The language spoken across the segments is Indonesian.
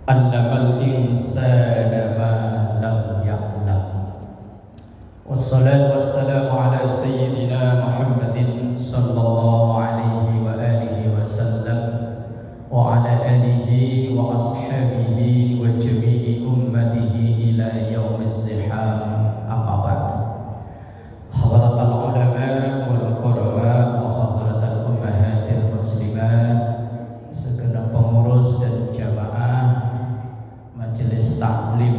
Allamal insana ma lam ya'lam. Wassalatu wassalamu ala sayyidina Muhammadin sallallahu alaihi wa alihi wasallam wa ala alihi wa ashabihi wa jami'i ummatihi ila yaumiz ziham. Amma ba'd. Hadratal ulama wal qurra wa hadratal ummahatil muslimat, segenap pengurus dan jamaah Majelis Taklim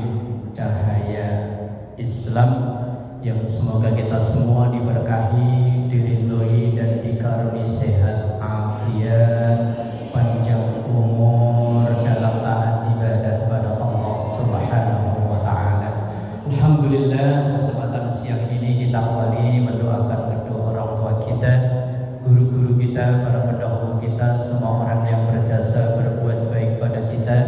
Cahaya Islam yang semoga kita semua diberkahi, diridhoi dan dikaruniai sehat, afiat, panjang umur dalam taat ibadah pada Allah Subhanahu wa taala. Alhamdulillah, kesempatan siang ini kita kembali mendoakan kedua orang tua kita, guru-guru kita, para pendahulu kita, semua orang yang berjasa berbuat baik pada kita,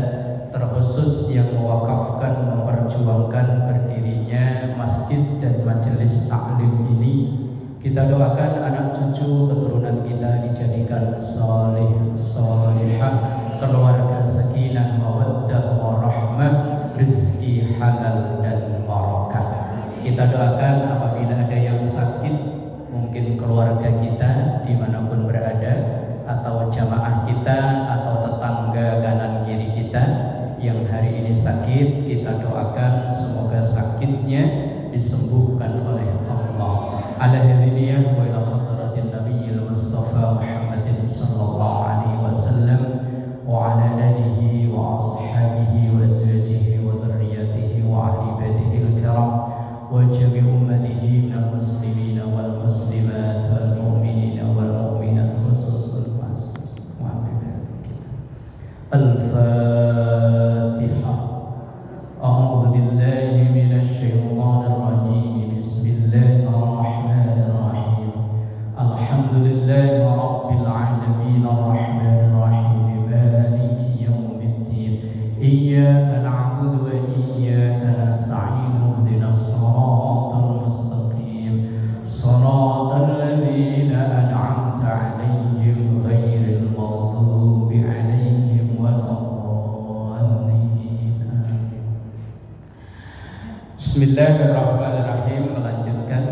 terkhusus yang mewakafkan, memperjuangkan berdirinya masjid dan majelis taklim ini. Kita doakan anak cucu keturunan kita dijadikan salih salihah, keluarga sakinah mawaddah warahmah, rezeki halal dan barakah. Kita doakan apabila ada yang sakit, mungkin keluarga kita dimanapun berada, atau jamaah kita, atau tetangga kanan kiri kita yang hari ini sakit, kita doakan semoga sakitnya disembuhkan oleh Allah. Ala hadiniyah wa ila hadratin nabiyil mustafa Muhammadin sallallahu alaihi wasallam wa ala alihi wa ashabihi wa azwajihi wa dhurriyyatihi wa ahli baitihi al-kiram wa jami' ummatihi minal muslimin wal muslimat wal mu'minin wal mu'minat khususul Al-Fatihah. A'udzu billahi minasy syaithanir rajim. Bismillahirrahmanirrahim. Alhamdulillahi rabbil alamin arrahmanir rahim maliki yaumiddin. Iyyaka na'budu wa iyyaka nasta'in. Ihdinas siratal mustaqim. Shiratal ladzina an'amta 'alaihim ghairil maghdubi 'alaihim. Bismillahirrahmanirrahim. Melanjutkan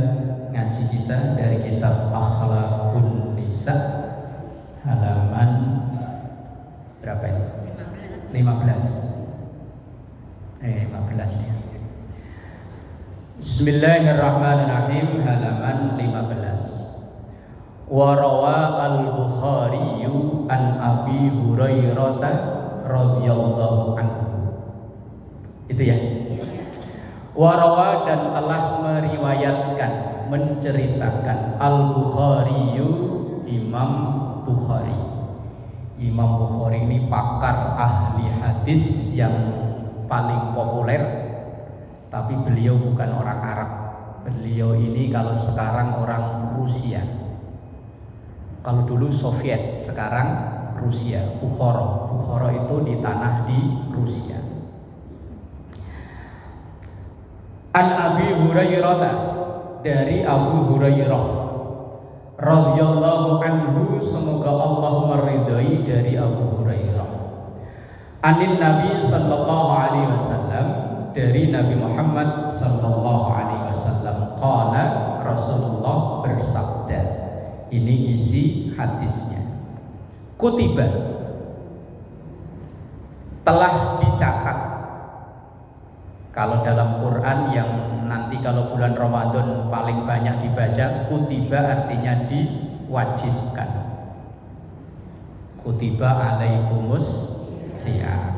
ngaji kita dari kitab Akhlaqun Nisa, halaman berapa ini? 15 ya. Bismillahirrahmanirrahim, halaman 15. Wa rawa al-Bukhari an Abi Hurairah radhiyallahu anhu. Itu ya. Warawa, dan telah meriwayatkan, menceritakan, Al-Bukhari, Imam Bukhari. Imam Bukhari ini pakar ahli hadis yang paling populer, tapi beliau bukan orang Arab. Beliau ini kalau sekarang orang Rusia, kalau dulu Soviet, sekarang Rusia. Bukhara itu di tanah di Rusia. An Abi Hurairah, dari Abu Hurairah radhiyallahu anhu, semoga Allah meridai dari Abu Hurairah. Anin Nabi sallallahu alaihi wasallam, dari Nabi Muhammad sallallahu alaihi wasallam, qala, Rasulullah bersabda. Ini isi hadisnya. Kutiba, telah dicatat. Kalau dalam Quran yang nanti kalau bulan Ramadan paling banyak dibaca, kutiba artinya diwajibkan. Kutiba alaikumus siyam.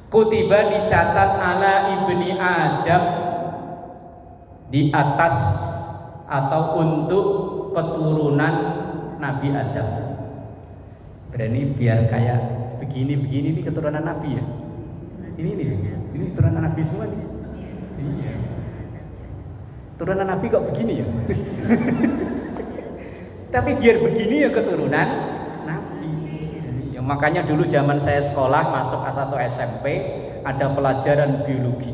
Kutiba dicatat ala ibni Adam, di atas atau untuk keturunan Nabi Adam. Berani biar kayak begini ini keturunan Nabi ya. Ini turunan Nabi semua nih. Iya. Turunan Nabi kok begini ya? Tapi biar begini ya keturunan Nabi. Ya, makanya dulu zaman saya sekolah masuk atau SMP ada pelajaran biologi.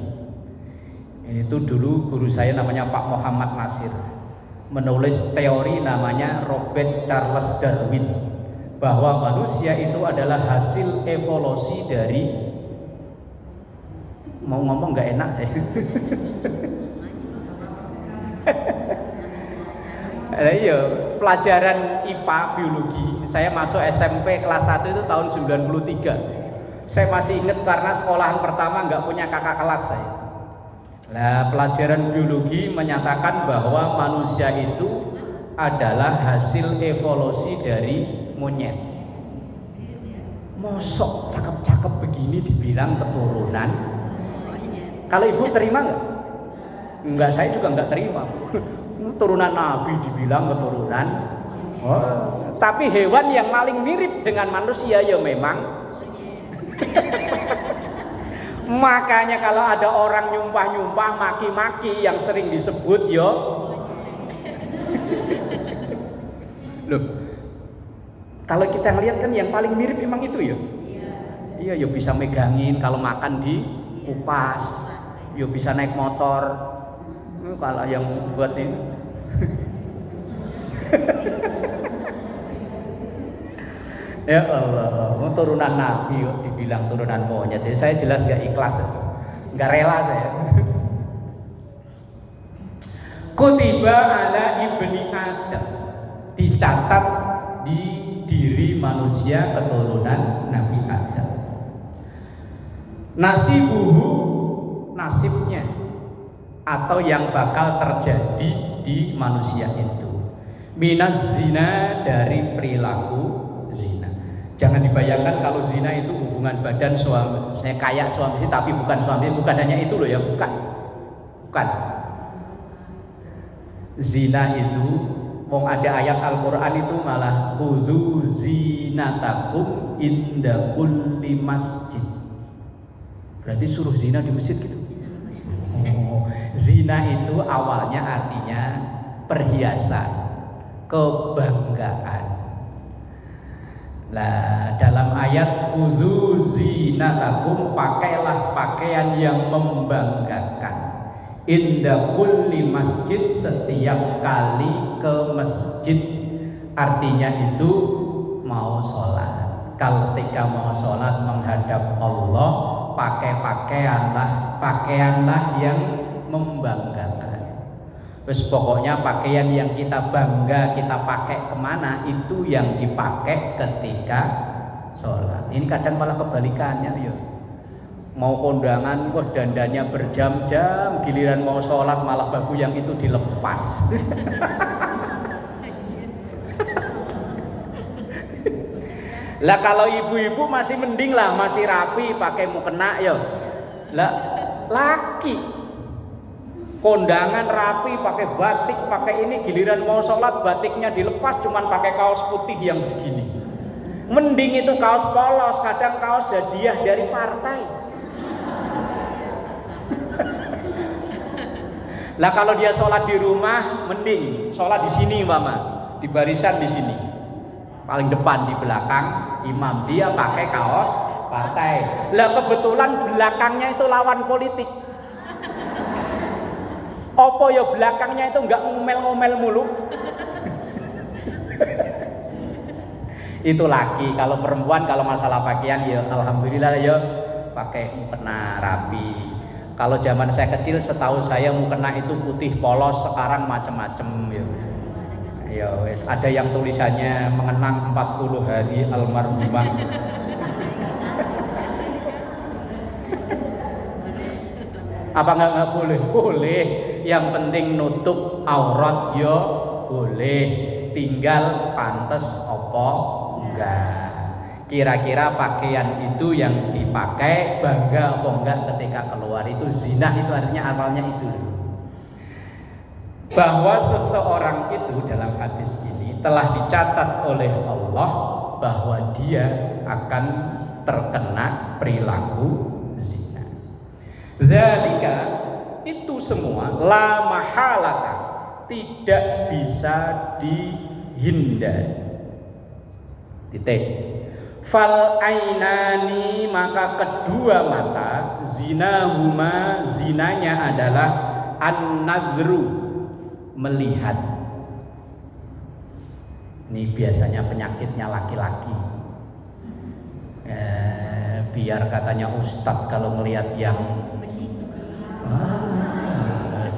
Itu dulu guru saya namanya Pak Muhammad Nasir, menulis teori namanya Robert Charles Darwin, bahwa manusia itu adalah hasil evolusi dari Mau ngomong nggak enak deh. Iya, pelajaran IPA biologi. Saya masuk SMP kelas 1 itu tahun 93. Saya masih ingat karena sekolahan pertama nggak punya kakak kelas saya. Nah, pelajaran biologi menyatakan bahwa manusia itu adalah hasil evolusi dari monyet. Mosok cakep-cakep begini dibilang keturunan. Kalau ibu terima nggak? Enggak, saya juga nggak terima. Turunan Nabi dibilang keturunan. Oh, tapi hewan yang paling mirip dengan manusia ya memang. Makanya kalau ada orang nyumpah-nyumpah, maki-maki yang sering disebut yo. Loh, kalau kita ngelihat kan yang paling mirip memang itu ya. Iya, yo bisa megangin kalau makan di kupas. Yo bisa naik motor. Kalau yang buat ini ya Allah, turunan Nabi dibilang turunan monyet. Jadi saya jelas gak ikhlas, gak rela saya. Kutiba ala ibni Adam, dicatat di diri manusia keturunan Nabi Adam. Nasibuhu, nasibnya atau yang bakal terjadi di manusia itu. Minaz zina, dari perilaku zina. Jangan dibayangkan kalau zina itu hubungan badan suami, saya kayak suami istri tapi bukan suami, bukan hanya itu loh ya, bukan. Zina itu, wong ada ayat Al-Qur'an itu malah khudzu zinatakum inda kulli masjid. Berarti suruh zina di masjid gitu. Zina itu awalnya artinya perhiasan, kebanggaan. Nah, dalam ayat khudzu zinatakum, pakailah pakaian yang membanggakan. Inda kulli masjid, setiap kali ke masjid. Artinya itu mau sholat. Ketika mau sholat menghadap Allah, pakaianlah yang membanggakan. Terus pokoknya pakaian yang kita bangga kita pakai kemana, itu yang dipakai ketika sholat. Ini kadang malah kebalikannya ya. Mau kondangan, wah dandannya berjam-jam, giliran mau sholat malah baju yang itu dilepas. Lah kalau ibu-ibu masih mending lah, masih rapi pakai mukena ya. Lah laki kondangan rapi pakai batik, pakai ini, giliran mau sholat batiknya dilepas, cuman pakai kaos putih yang segini. Mending itu kaos polos, kadang kaos hadiah dari partai. Lah kalau dia sholat di rumah, mending sholat di sini mama, di barisan di sini, paling depan di belakang imam, dia pakai kaos partai. Lah kebetulan belakangnya itu lawan politik. Apa ya belakangnya itu enggak ngomel-ngomel mulu. Itu laki. Kalau perempuan kalau masalah pakaian ya alhamdulillah ya pakai mukena rapi. Kalau zaman saya kecil setahu saya mukena itu putih polos, sekarang macam-macam ya. Ya wes, ada yang tulisannya mengenang 40 hari almarhumah. Apa nggak boleh? Boleh. Yang penting nutup aurat yo boleh. Tinggal pantes opo enggak. Kira-kira pakaian itu yang dipakai bangga apa enggak ketika keluar, itu zina, itu artinya awalnya itu. Bahwa seseorang itu dalam hadis ini telah dicatat oleh Allah bahwa dia akan terkena perilaku zina. Dzalika, itu semua la mahalata, tidak bisa dihindari. Titik. Fal ainani, maka kedua mata, zinahuma, zinanya adalah an-nadhru, melihat. Ini biasanya penyakitnya laki-laki. biar katanya Ustadz kalau ngelihat yang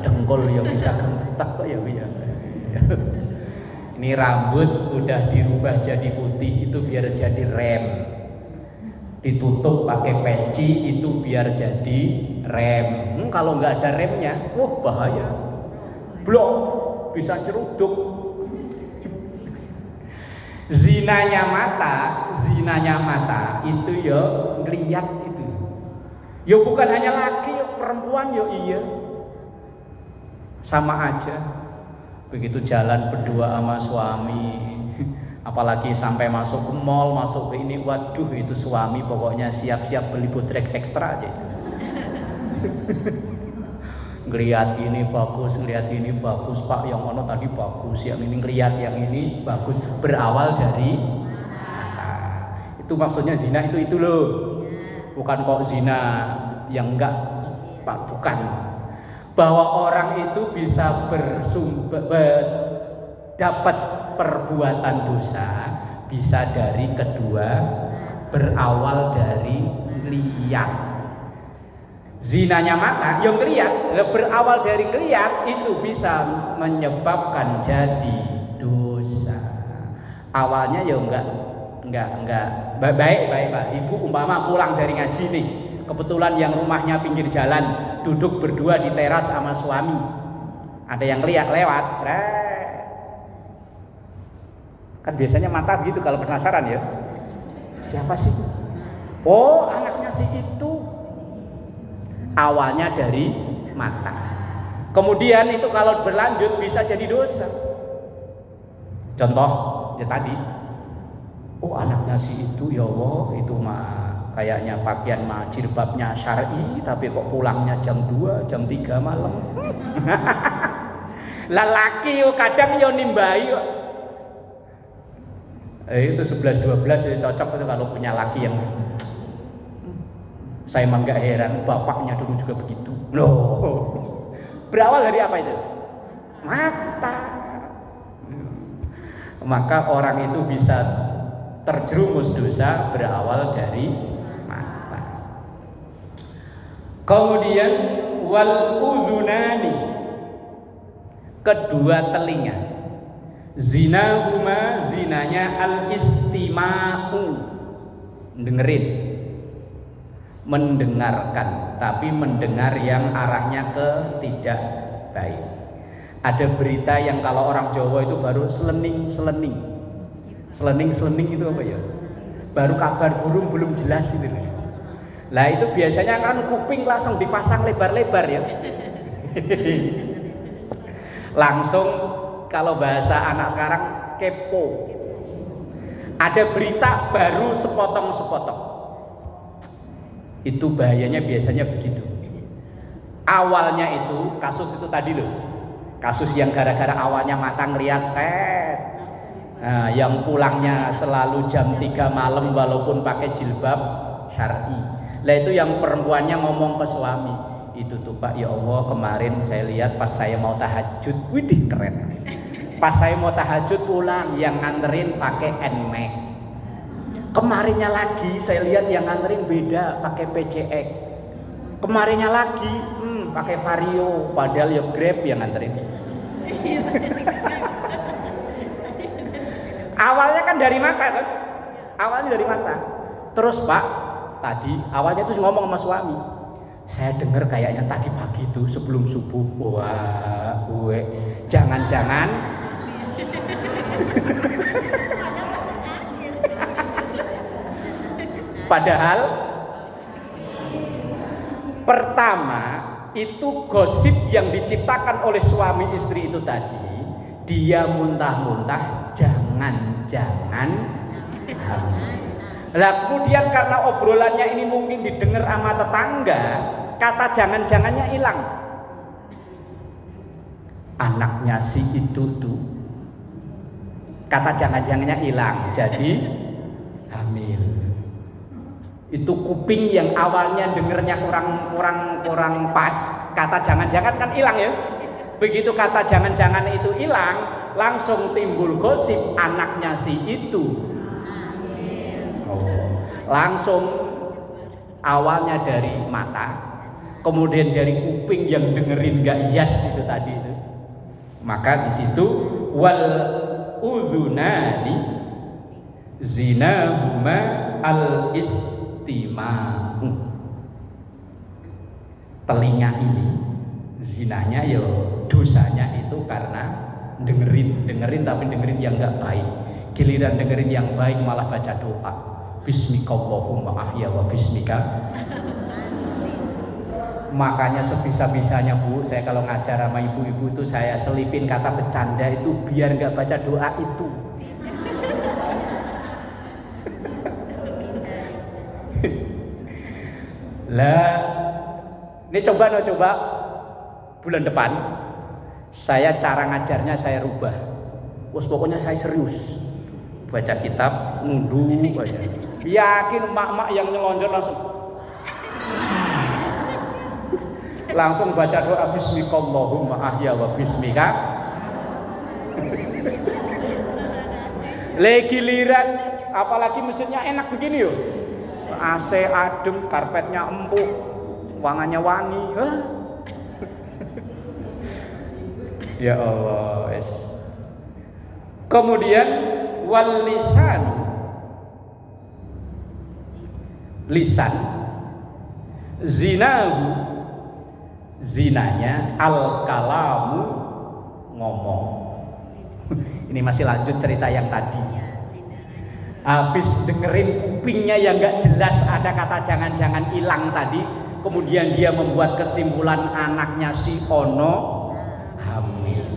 dengkul ya bisa gentak kok ya. Ini rambut udah dirubah jadi putih itu biar jadi rem, ditutup pakai peci itu biar jadi rem. Kalau nggak ada remnya, bahaya, blok, bisa ceruduk. Zinanya mata itu ya ngeliat itu. Ya bukan hanya laki, perempuan ya iya. Sama aja. Begitu jalan berdua sama suami, apalagi sampai masuk ke mall, masuk ke ini, waduh itu suami pokoknya siap-siap beli botrek ekstra aja itu. Ngeliat ini bagus, Pak, yang mana tadi bagus, yang ini ngeliat yang ini bagus, berawal dari mata. Itu maksudnya zina itu loh, bukan kok zina yang enggak, Pak, bukan. Bahwa orang itu bisa dapat perbuatan dosa bisa dari kedua, berawal dari lihat. Zinanya mata yang lihat, berawal dari lihat itu bisa menyebabkan jadi dosa. Awalnya ya enggak baik Pak. Ibu umpama pulang dari ngaji nih, kebetulan yang rumahnya pinggir jalan, duduk berdua di teras sama suami. Ada yang lewat, kan biasanya mata begitu kalau penasaran ya. Siapa sih? Oh, anaknya si itu. Awalnya dari mata. Kemudian itu kalau berlanjut bisa jadi dosa. Contoh ya tadi. Oh, anaknya si itu, ya Allah, itu mah kayaknya pakaian mah jilbabnya syar'i, tapi kok pulangnya jam 2, jam 3 malam. Lelaki kadang yo nimbai kok. Itu 11-12 ya cocok itu kalau punya laki yang saya emang gak heran, bapaknya dulu juga begitu. Loh, berawal dari apa itu? Mata. Maka orang itu bisa terjerumus dosa berawal dari mata. Kemudian wal udhunani, kedua telinga. Zinahuma, zinanya al-istima'u, dengerin, mendengarkan, tapi mendengar yang arahnya ke tidak baik. Ada berita yang kalau orang Jawa itu baru selening itu apa ya? Baru kabar burung belum jelas itu. Lah itu biasanya kan kuping langsung dipasang lebar-lebar ya. Langsung kalau bahasa anak sekarang kepo. Ada berita baru sepotong-sepotong. Itu bahayanya biasanya begitu. Awalnya itu kasus itu tadi loh. Kasus yang gara-gara awalnya mata ngelihat nah, yang pulangnya selalu jam 3 malam walaupun pakai jilbab syar'i. Lah itu yang perempuannya ngomong ke suami, itu tuh Pak, ya Allah kemarin saya lihat pas saya mau tahajud, widih keren. Pas saya mau tahajud pulang yang nganterin pakai NMAX. Kemarinnya lagi saya lihat yang nganterin beda pakai PCX. Kemarinnya lagi pakai Vario, padahal ya Grab yang nganterin. Awalnya kan dari mata kan? Awalnya dari mata. Terus Pak, tadi awalnya tuh ngomong sama suami. Saya dengar kayaknya tadi pagi tuh sebelum subuh, wah, jangan-jangan padahal pertama itu gosip yang diciptakan oleh suami istri itu tadi, dia muntah-muntah jangan-jangan hamil. Lah kemudian karena obrolannya ini mungkin didengar sama tetangga, kata jangan-jangannya hilang. Anaknya si itu tuh, kata jangan-jangannya hilang, jadi hamil. Itu kuping yang awalnya dengernya kurang pas, kata jangan-jangan kan hilang ya. Begitu kata jangan-jangan itu hilang, langsung timbul gosip anaknya si itu. Langsung Awalnya dari mata, kemudian dari kuping yang dengerin gak yes itu tadi itu. Maka di situ wal udhunani zinahuma al istima'u. Telinga ini zinanya ya dosanya itu karena dengerin tapi dengerin yang enggak baik. Giliran dengerin yang baik malah baca doa. Bismikallahumma ahya wa bismika. Makanya sebisa-bisanya Bu, saya kalau ngajar sama ibu-ibu itu saya selipin kata bercanda itu biar enggak baca doa itu. Lah, ini coba bulan depan saya cara ngajarnya saya rubah. Pokoknya saya serius. Baca kitab, ngunduh aja. Yakin mak-mak yang nyelonjor langsung baca doa bismikallahumma ahya wa bismika. Giliran apalagi mesinnya enak begini yo. AC adem, karpetnya empuk, wangannya wangi. Ya Allah, es. Kemudian wal lisan zinanya al kalamu ngomong. Ini masih lanjut cerita yang tadi. Habis dengerin kupingnya yang gak jelas ada kata jangan-jangan hilang tadi, kemudian dia membuat kesimpulan anaknya si Ono hamil.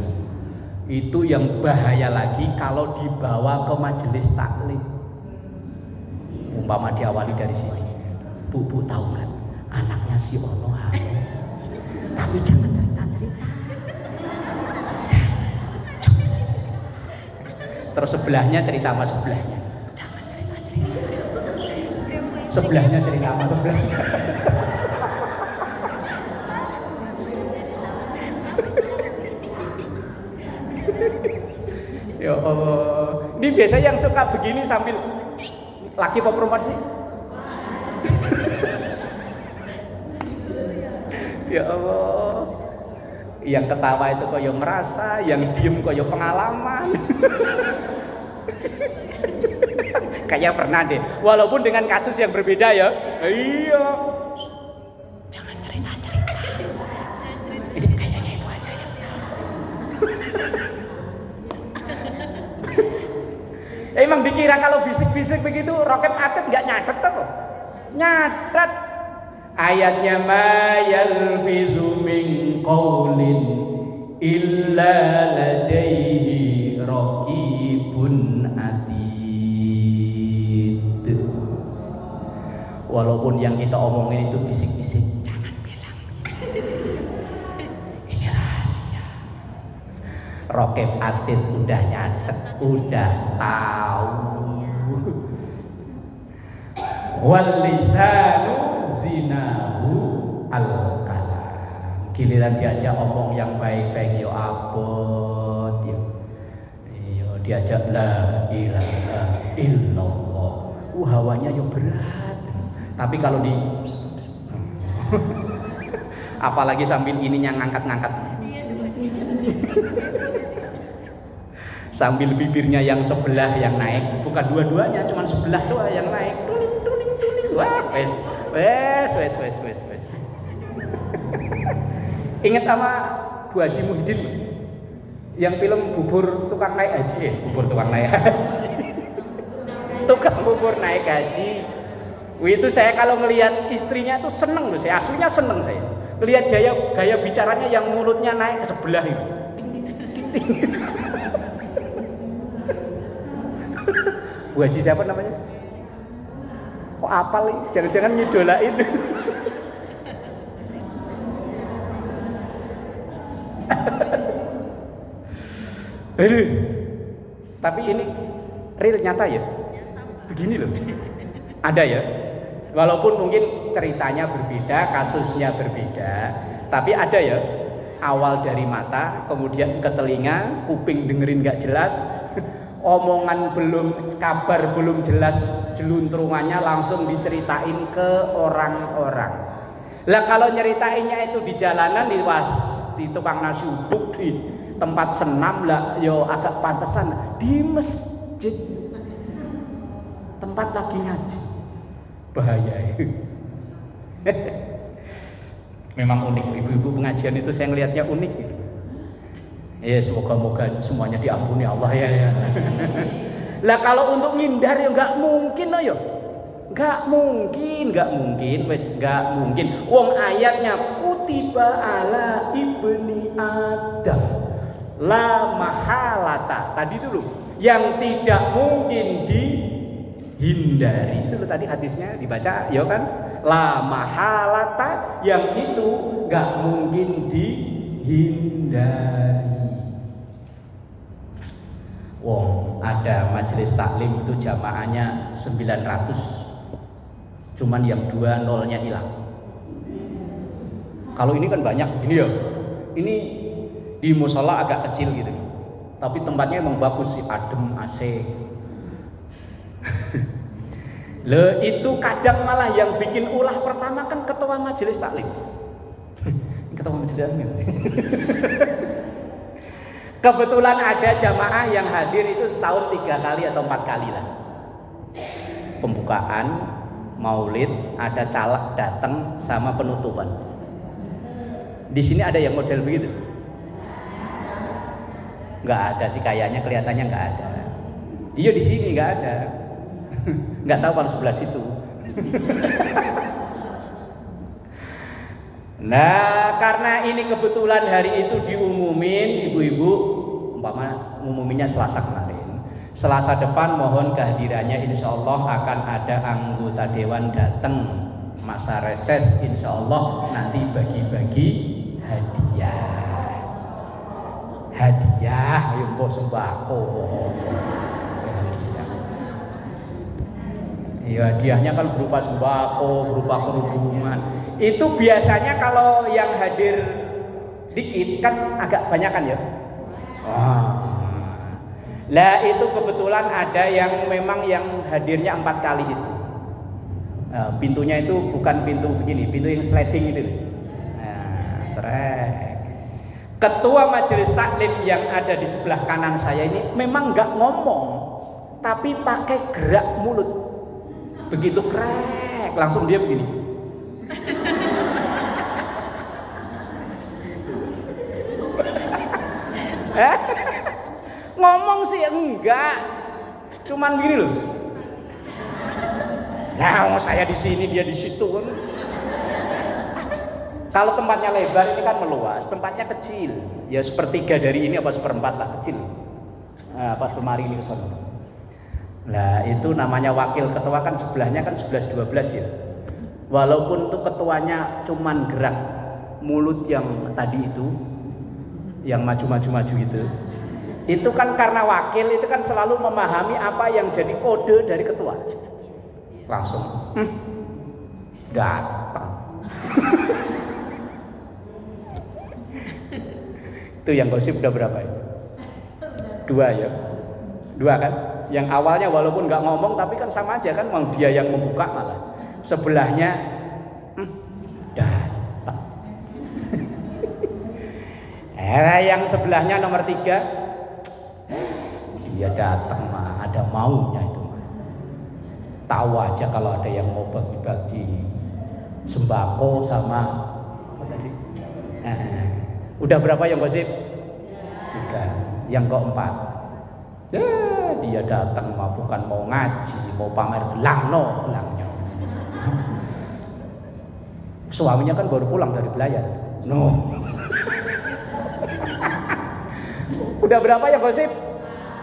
Itu yang bahaya lagi kalau dibawa ke majelis taklim. Umpama diawali dari sini, Bu tahu kan anaknya si Ono hamil, tapi jangan cerita-cerita. Terus sebelahnya cerita sama sebelahnya. Sebelahnya cerita sama sebelahnya. Ya Allah. Ini biasa yang suka begini sambil laki apa perempuan sih? Ya Allah. Yang ketawa itu koyo merasa, yang diem koyo pengalaman. Kayak pernah deh, walaupun dengan kasus yang berbeda ya. Iya. Jangan cerita. Ini kayaknya itu aja yang emang dikira kalau bisik-bisik begitu Roket Atib nggak nyatet tuh? Nyatet. Ayatnya ma yalfidhu min qaulin illa ladaihi raqibun atid. Walaupun yang kita omongin itu bisik-bisik, jangan bilang. Ini rahasia. Raqib Atid udah nyatet, udah tahu. Wal lisanu zinahu al kalam. Giliran diajak omong yang baik-baik yo abot yo. Yo diajak la ilaha illallah. Hawanya yo berat. Tapi kalau di apalagi sambil ininya ngangkat-ngangkat. Sambil bibirnya yang sebelah yang naik, bukan dua-duanya, cuma sebelah doang yang naik. Tuning. Wah, wes. Ingat sama Bu Haji Muhyiddin yang film bubur tukang naik haji, tukang bubur naik haji. Itu saya kalau melihat istrinya itu seneng loh, saya aslinya seneng saya. Melihat gaya bicaranya yang mulutnya naik ke sebelah itu. Bu Haji siapa namanya? Kok apal nih? Jangan-jangan ngidolain. Aduh. Tapi ini real nyata ya? Begini loh. Ada ya? Walaupun mungkin ceritanya berbeda, kasusnya berbeda, tapi ada ya. Awal dari mata, kemudian ke telinga, kuping dengerin gak jelas. omongan belum, kabar belum jelas jeluntrungannya langsung diceritain ke orang-orang. Lah kalau nyeritainnya itu di jalanan, di tukang nasi uduk, di tempat senam lah, yo agak pantesan. Di masjid, tempat lagi ngaji, bahaya ya. Memang unik, ibu-ibu pengajian itu saya ngelihatnya unik. Ya semoga-moga semuanya diampuni Allah ya. Lah kalau untuk ngindar ya nggak mungkin loh yo. Nggak mungkin, wes nggak mungkin. Wong ayatnya kutiba ala ibni Adam la mahalata. Tadi dulu yang tidak mungkin dihindari itu loh, tadi hadisnya dibaca ya kan, la mahalata, yang itu nggak mungkin dihindari. Wong ada majelis taklim itu jamaahnya 900, cuman yang 2 nolnya hilang. Kalau ini kan banyak ini ya, ini di musola agak kecil gitu, tapi tempatnya emang bagus sih, adem, AC. Le itu kadang malah yang bikin ulah pertama kan ketua majelis taklim. Ketua majelis taklim. Kebetulan ada jamaah yang hadir itu setahun 3 kali atau 4 kali lah. Pembukaan, maulid, ada caleg datang sama penutupan. Di sini ada yang model begitu? Nggak ada sih, kayaknya kelihatannya nggak ada. Iya di sini nggak ada. Nggak tahu kalau sebelah situ. Nah, karena ini kebetulan hari itu diumumin, ibu-ibu, umpama umuminya Selasa kemarin. Selasa depan mohon kehadirannya, insya Allah akan ada anggota dewan datang masa reses, insya Allah nanti bagi-bagi hadiah, mbok sembako. Iya, hadiahnya kan berupa sembako, berupa kerudungan. Itu biasanya kalau yang hadir dikit kan agak banyakan ya. Lah itu kebetulan ada yang memang yang hadirnya 4 kali itu. Pintunya itu bukan pintu begini, pintu yang sliding itu. Nah, srek. Ketua majelis taklim yang ada di sebelah kanan saya ini memang nggak ngomong, tapi pakai gerak mulut. Begitu krek, langsung dia begini. Ngomong sih enggak, cuman gini loh. Nah, saya di sini, dia di situ kan. Kalau tempatnya lebar ini kan meluas, tempatnya kecil. Ya sepertiga dari ini apa seperempat lah, kecil. Nah, pas lemari ini kesana. Nah itu namanya wakil ketua kan sebelahnya kan 11-12 ya. Walaupun tuh ketuanya cuman gerak mulut yang tadi itu, yang maju-maju itu kan karena wakil itu kan selalu memahami apa yang jadi kode dari ketua. Langsung datang. Itu yang gosip udah berapa ya? 2 ya? 2 kan? Yang awalnya walaupun nggak ngomong tapi kan sama aja kan, memang dia yang membuka malah. Sebelahnya datang. Yang sebelahnya nomor 3 dia datang mah ada maunya itu mah. Tahu aja kalau ada yang mau bagi-bagi sembako sama apa tadi? Udah berapa yang gosip? 3. Yang keempat, dia datang mah bukan mau ngaji, mau pamer gelangnya. Suaminya kan baru pulang dari belayar. No. Udah berapa yang gosip?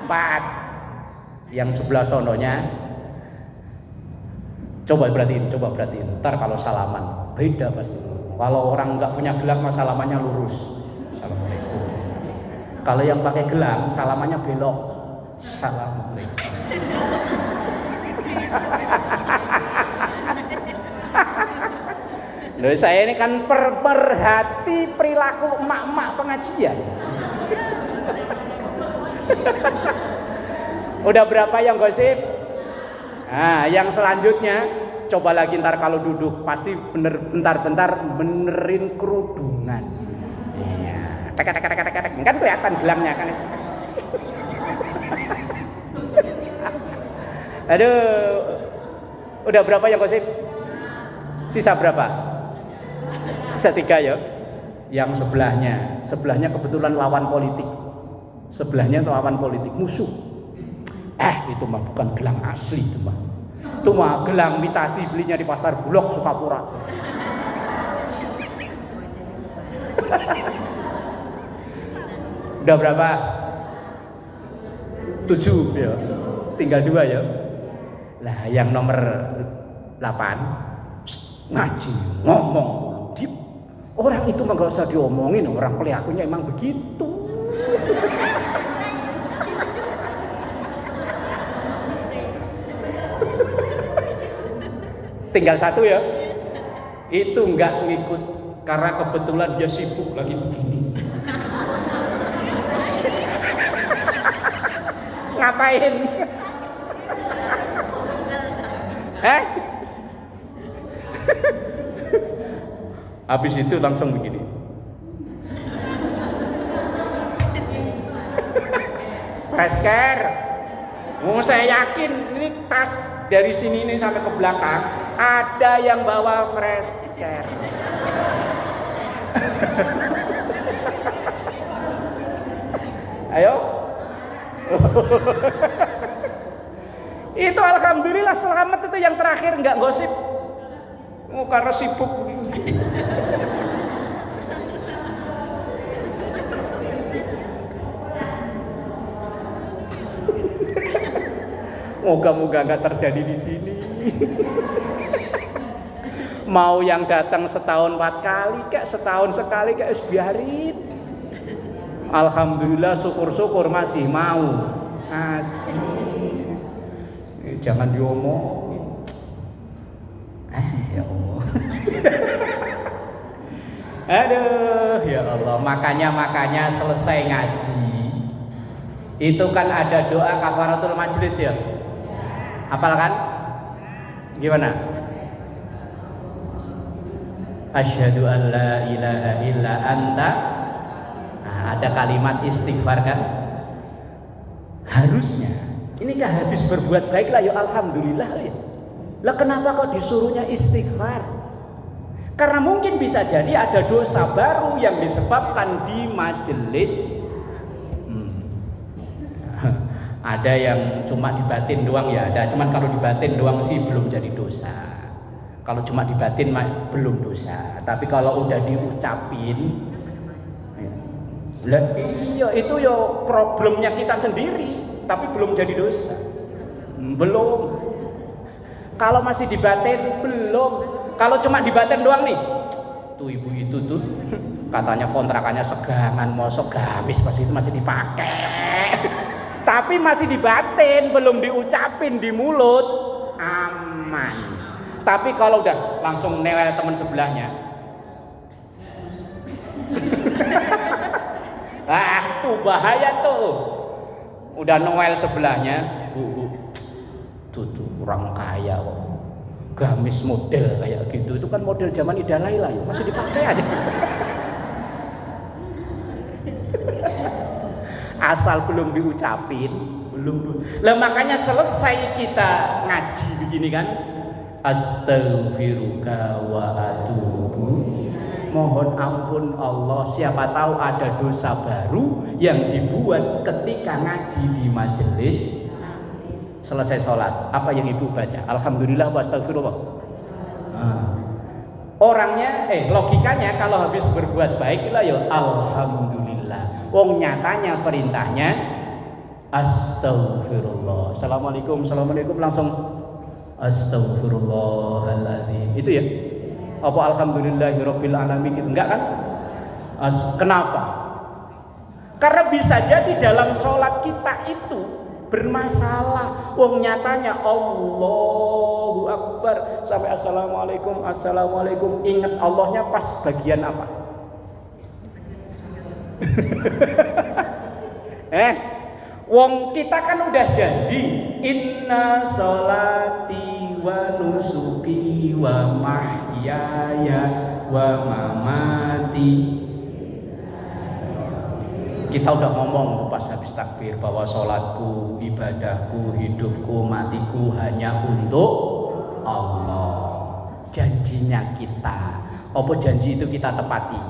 4. Yang sebelah sononya, coba perhatiin. Ntar kalau salaman beda pasti. Kalau orang nggak punya gelang mah salamannya lurus. Assalamualaikum. Kalau yang pakai gelang salamannya belok. Assalamualaikum. Loh, saya ini kan perhati perilaku emak-emak pengajian. Udah berapa yang gosip? Nah, yang selanjutnya coba lagi ntar kalau duduk pasti bentar-bentar benerin kerudungan. Iya, tek kan kelihatan gelangnya kan. Aduh, udah berapa yang gosip? Sisa berapa? Sisa 3 ya. Yang sebelahnya kebetulan lawan politik. Sebelahnya lawan politik, musuh. Itu mah bukan gelang asli itu mah. Itu mah gelang imitasi, belinya di pasar Bulog Sukapura. Udah berapa? 7 ya. Tinggal 2 ya. Lah yang nomor 8 ngaji, ngomong dip. Orang itu mah gak usah diomongin, orang pelakunya emang begitu. Tinggal 1 ya. Itu nggak ngikut karena kebetulan dia sibuk lagi begini. Ngapain? Habis itu langsung begini. Fresh care. Saya yakin ini tas dari sini ini sampai ke belakang ada yang bawa fresh care. Ayo. Itu alhamdulillah selamat itu yang terakhir nggak gosip. Karena sibuk. Moga-moga nggak terjadi di sini. Mau yang datang setahun 4 kali, kayak setahun sekali, kayak biarin. Alhamdulillah, syukur-syukur masih mau ngaji. Jangan diomongin. Ya Allah. Aduh, ya Allah. Makanya selesai ngaji. Itu kan ada doa kafaratul majlis ya. Hafal kan? Gimana? Asyhadu an la ilaha illa anta. Nah, ada kalimat istighfar kan? Harusnya. Ini kan habis berbuat baik lah ya alhamdulillah ya. Lah kenapa kok disuruhnya istighfar? Karena mungkin bisa jadi ada dosa baru yang disebabkan di majelis. Ada yang cuma dibatin doang ya, ada. Cuman kalau dibatin doang sih belum jadi dosa. Kalau cuma dibatin belum dosa. Tapi kalau udah diucapin, iya itu ya problemnya kita sendiri. Tapi belum jadi dosa. Belum. Kalau masih dibatin belum. Kalau cuma dibatin doang nih, tuh ibu itu tuh katanya kontrakannya segangan, mosok gamis pasti itu masih dipakai. Tapi masih dibatin, belum diucapin di mulut, aman. Tapi kalau udah langsung newel teman sebelahnya, tuh bahaya tuh. Udah nowel sebelahnya, bu, tuh orang kaya kok, gamis model kayak gitu. Itu kan model zaman Ida Laila ya, masih dipakai aja. Asal belum diucapin, belum. Lah makanya selesai kita ngaji begini kan, astaghfiruka wa atubu. Mohon ampun Allah, siapa tahu ada dosa baru yang dibuat ketika ngaji di majelis. Selesai sholat, apa yang ibu baca? Alhamdulillah wa astagfirullah. Orangnya, logikanya kalau habis berbuat baik lah ya alhamdulillah. Wong nyatanya perintahnya astagfirullah. Assalamualaikum langsung astagfirullahaladzim. Itu ya? Apa alhamdulillahirabbil alamin gitu? Enggak kan? Kenapa? Karena bisa jadi dalam sholat kita itu bermasalah. Wong nyatanya Allahu Akbar sampai assalamualaikum. Ingat Allahnya pas bagian apa? Wong kita kan udah janji, inna sholati wa nusuki wa mahyaya wa mamati. Kita udah ngomong pas habis takbir bahwa sholatku, ibadahku, hidupku, matiku hanya untuk Allah. Janjinya kita, apa janji itu kita tepati?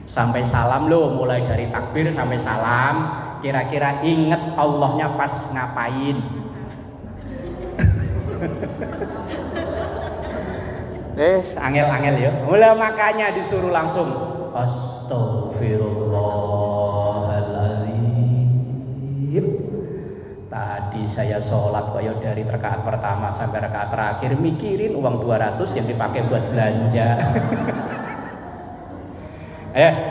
Sampai salam loh, mulai dari takbir sampai salam. Kira-kira inget Allahnya pas ngapain? Angel-angel ya. Mulai makanya disuruh langsung Astaghfirullahaladzim. Tadi saya sholat koyo dari rakaat pertama sampai rakaat terakhir mikirin uang 200 yang dipakai buat belanja.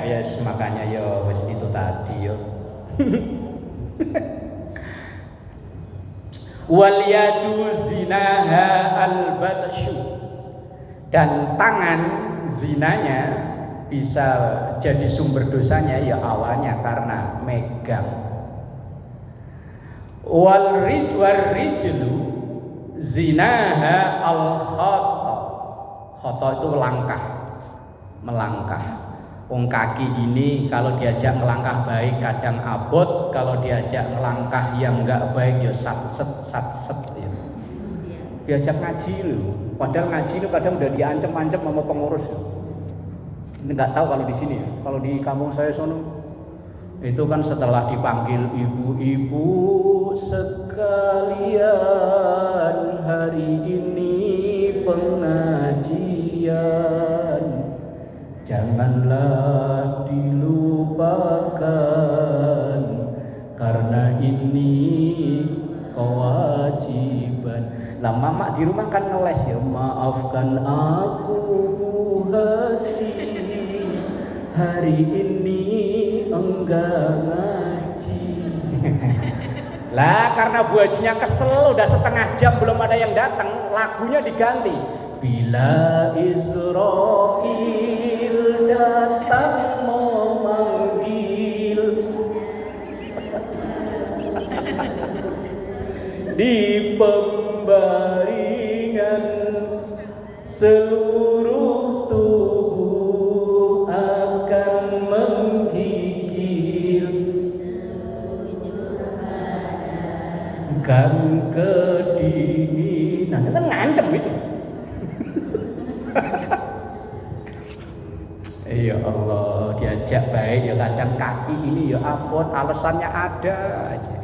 Yes, makanya yo wes itu tadi yo. Wal yadu zinaha al-batshu. Dan tangan zinanya bisa jadi sumber dosanya ya awalnya karena megang. Wal rijlu zinaha al-khata. Khata itu langkah, melangkah. Wong kaki ini kalau diajak melangkah baik kadang abot, kalau diajak melangkah yang enggak baik ya sat-set ya. Diajak ngaji loh, padahal ngaji itu kadang udah diancam-ancam sama pengurus. Ini enggak tahu kalau di sini ya. Kalau di kampung saya sono itu kan setelah dipanggil ibu-ibu sekalian, hari ini pengajian janganlah dilupakan karena ini kewajiban. Lah mama di rumah kan ngeles ya, maafkan aku Bu Haji, hari ini enggak ngaji. Lah karena Bu Hajinya kesel udah setengah jam belum ada yang datang, lagunya diganti. Bila Israil datang memanggil di pembaringan, seluruh tubuh akan menggigil kan kedinginan. Kan ngancem itu. Ya Allah, diajak baik ya kadang kaki ini ya abot, alasannya ada aja.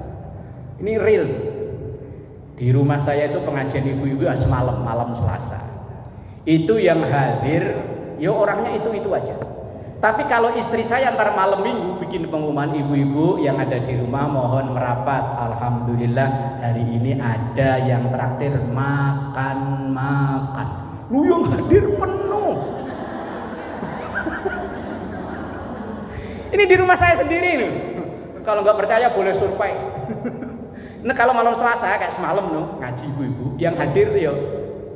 Ini real. Di rumah saya itu pengajian ibu-ibu semalam, malam Selasa. Itu yang hadir ya orangnya itu aja. Tapi kalau istri saya antar malam minggu bikin pengumuman, ibu-ibu yang ada di rumah mohon merapat. Alhamdulillah hari ini ada yang traktir makan. Lu yang hadir penuh. Ini di rumah saya sendiri nih. Kalau nggak percaya boleh survei. Nah kalau malam Selasa kayak semalam nih ngaji ibu-ibu yang hadir ya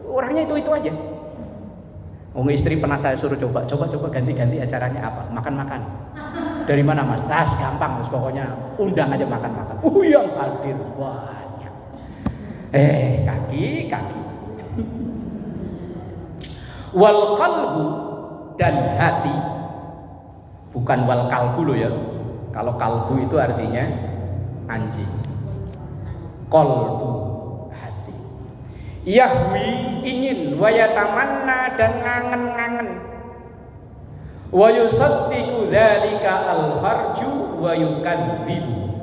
orangnya itu aja. Istri pernah saya suruh coba ganti acaranya apa? Makan. Dari mana Mas? Gampang Mas, pokoknya undang aja makan. Yang hadir banyak. Kaki. Wal qalbu dan hati, bukan wal kalbu loh ya. Kalau kalbu itu artinya anjing. Qalbu hati. Yahwi ingin, wa yatamanna dan ngangen-ngangen. Wa yusaddiqu dzalika al-farju wa yukadzibu.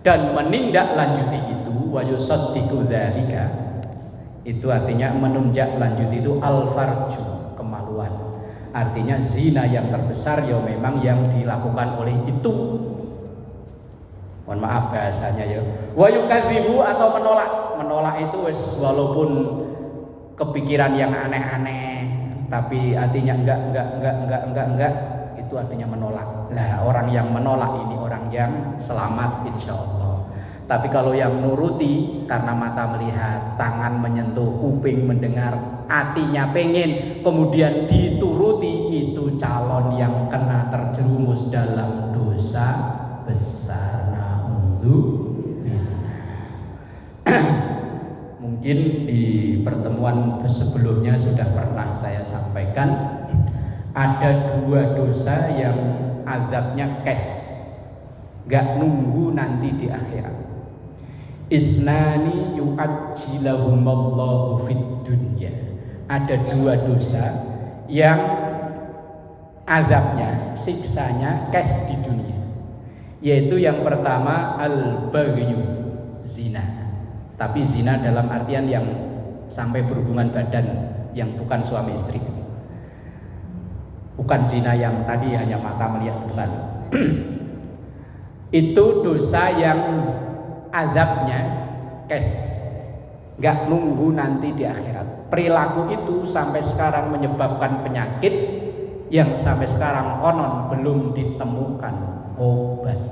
Dan menindaklanjuti itu, wa yusaddiqu dzalika. Itu artinya menindaklanjuti itu al-farju, kemaluan. Artinya zina yang terbesar ya memang yang dilakukan oleh itu. Mohon maaf bahasanya ya. Wa yukadzibu atau menolak itu wis walaupun kepikiran yang aneh-aneh tapi artinya enggak itu artinya menolak. Lah orang yang menolak ini orang yang selamat insyaallah. Tapi kalau yang nuruti karena mata melihat, tangan menyentuh, kuping mendengar, hatinya pengen, kemudian dituruti, itu calon yang kena terjerumus dalam dosa besar. mungkin di pertemuan sebelumnya sudah pernah saya sampaikan, ada 2 dosa yang azabnya cash, gak nunggu nanti di akhirat. Isnani yu'ajjilahumallahu fid dunya. Ada 2 dosa yang azabnya, siksanya cash di dunia. Yaitu yang pertama al-baghyu, zina. Tapi zina dalam artian yang sampai berhubungan badan, yang bukan suami istri. Bukan zina yang tadi hanya mata melihat, bukan. Itu dosa yang azabnya cash, gak nunggu nanti di akhirat. Perilaku itu sampai sekarang menyebabkan penyakit yang sampai sekarang konon belum ditemukan obatnya.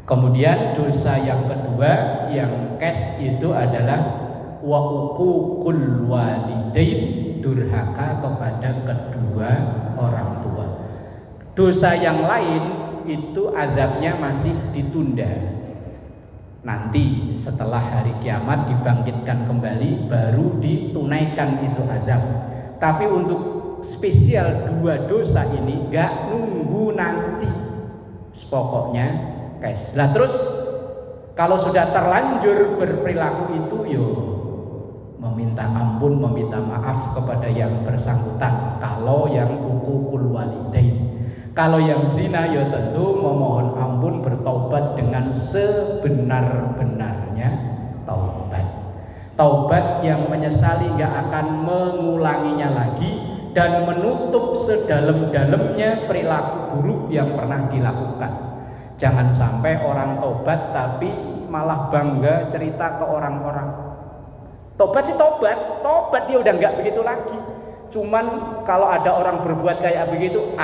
Kemudian dosa yang kedua yang cash itu adalah wa uququl walidain, durhaka kepada kedua orang tua. Dosa yang lain itu azabnya masih ditunda. Nanti setelah hari kiamat dibangkitkan kembali, baru ditunaikan itu azab. Tapi untuk spesial 2 dosa ini gak nunggu nanti, pokoknya guys. Lah terus kalau sudah terlanjur berperilaku itu, yo meminta ampun, meminta maaf kepada yang bersangkutan. Kalau yang uququl walidain, kalau yang zina ya tentu memohon ampun, bertaubat dengan sebenar-benarnya taubat. Taubat yang menyesali gak akan mengulanginya lagi dan menutup sedalam-dalamnya perilaku buruk yang pernah dilakukan. Jangan sampai orang taubat tapi malah bangga cerita ke orang-orang. Tobat sih tobat dia udah nggak begitu lagi. Cuman kalau ada orang berbuat kayak begitu,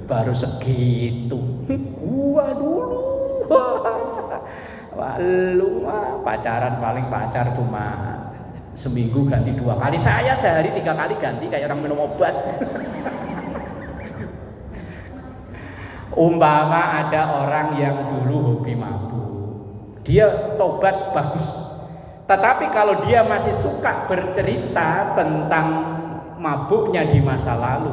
baru segitu. Gua dulu, lu mah pacaran paling pacar cuma seminggu ganti 2 kali. Saya sehari 3 kali ganti kayak orang minum obat. Umpama ada orang yang dulu hobi mabuk, dia tobat bagus. Tetapi kalau dia masih suka bercerita tentang mabuknya di masa lalu,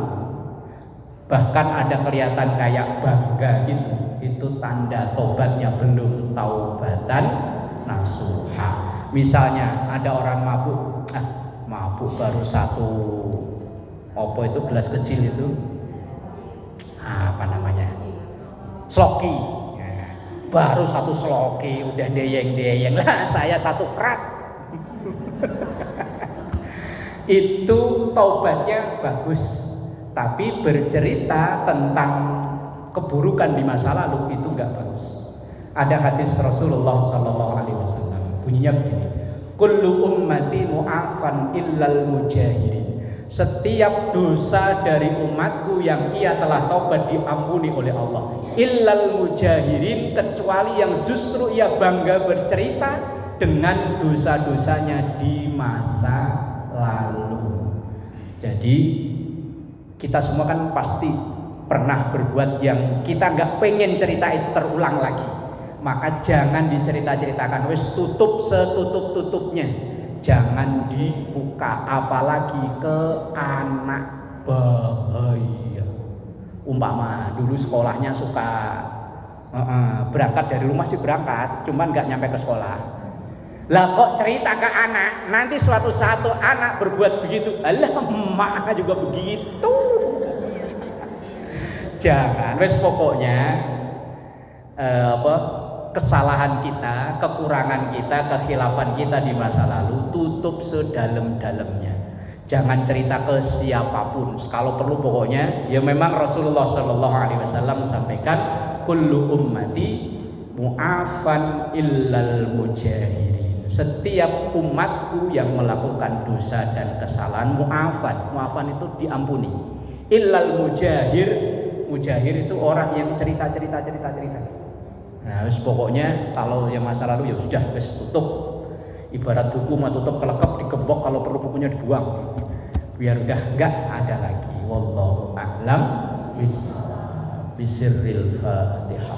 bahkan ada kelihatan kayak bangga gitu, itu tanda tobatnya belum taubatan nasuha. Misalnya ada orang mabuk, mabuk baru 1 apa itu gelas kecil itu, apa namanya, sloki. Baru 1 sloki udah deyeng-deyeng lah, saya 1 krat. Itu taubatnya bagus, tapi bercerita tentang keburukan di masa lalu itu enggak bagus. Ada hadis Rasulullah SAW, bunyinya begini: kullu ummati mu'afan illal mujahirin. Setiap dosa dari umatku yang ia telah taubat diampuni oleh Allah, illal mujahirin, kecuali yang justru ia bangga bercerita dengan dosa-dosanya di masa lalu. Jadi kita semua kan pasti pernah berbuat yang kita nggak pengen cerita itu terulang lagi. Maka jangan dicerita-ceritakan, wis tutup setutup-tutupnya. Jangan dibuka, apalagi ke anak, bahaya. Umpama dulu sekolahnya suka berangkat dari rumah sih berangkat, cuman nggak nyampe ke sekolah. Lah kok cerita ke anak, nanti suatu saat anak berbuat begitu, alah emak juga begitu. Jangan, wes pokoknya kesalahan kita, kekurangan kita, kekhilafan kita di masa lalu tutup sedalam-dalamnya. Jangan cerita ke siapapun. Kalau perlu pokoknya ya memang Rasulullah SAW sampaikan kullu ummati mu'afan illal mujahirin. Setiap umatku yang melakukan dosa dan kesalahan mu'afan itu diampuni. Illal mujahir, mujahir itu orang yang cerita. Nah, pokoknya kalau yang masa lalu ya sudah tutup. Ibarat buku mah tutup kelekep digembok, kalau perlu bukunya dibuang. Biar udah enggak ada lagi. Wallahu a'lam bisirril Fatihah.